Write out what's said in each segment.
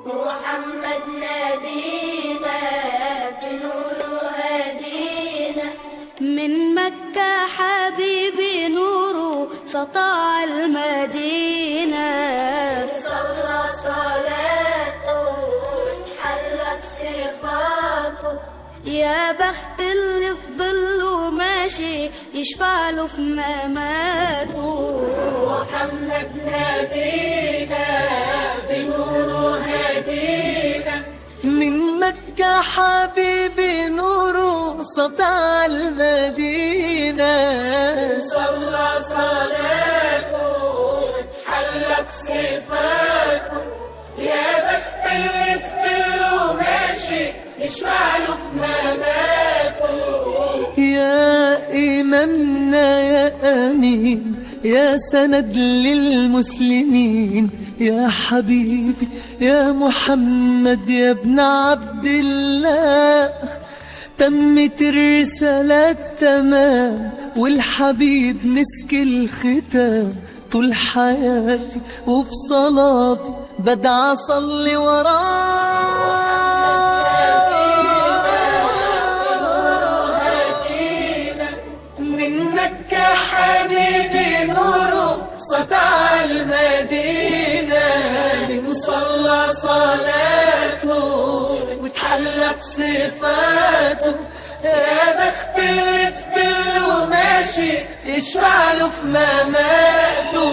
محمد نبينا بنور هدينا، من مكة حبيبي نوره سطع المدينة. صلى صلاته وتحلى بصفاته، يا بخت اللي في ظله ماشي يشفع له في مماته. محمد نبينا بنور هدينا، من مكة حبيبي نوره سطع المدينة. صلى صلاته وتحلى بصفاته، يا بخت اللي في ظله ماشي يشفع له في مماته. يا إمامنا يا أمين، يا سند للمسلمين، يا حبيبي يا محمد يا ابن عبد الله. تمت الرسالة تمام والحبيب مسك الختام، طول حياتي وفي صلاتي بدعى أصلي وراه. من مكة حبيبي نوره سطع المدينة، من صلى صلاته وتحلى بصفاته، يا بخت اللي في ظله ماشي يشفع له في مماته.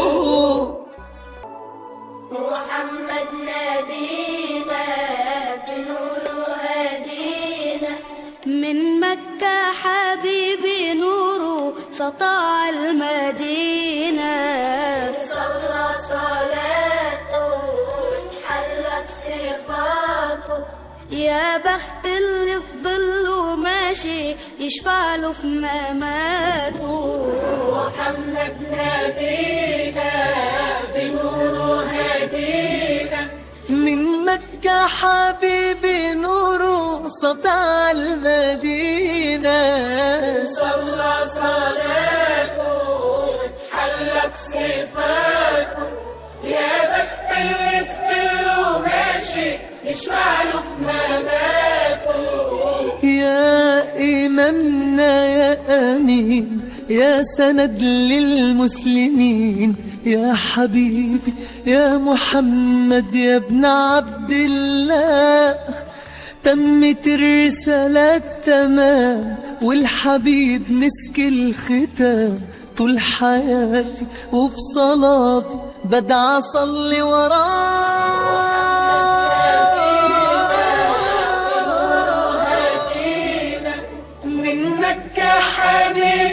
محمد نبينا بنور هدينا، من مكة حبيبي نوره سطع المدينة. صلى صلاته وتحلى بصفاته، يا بخت اللي في ظله ماشي يشفع له في مماته. محمد نبينا بنور هدينا، من مكة حبيبي نوره سطع المدينة. صلى صلاته وتحلى بصفاته، يا بخت اللي في ظله ماشي يشفع له في مماته. يا إمامنا يا أمين، يا سند للمسلمين، يا حبيبي يا محمد يا ابن عبد الله. تمت الرسالة تمام والحبيب مسك الختام، طول حياتي وفي صلاتي بدعى أصلي وراه. من مكة حبيبي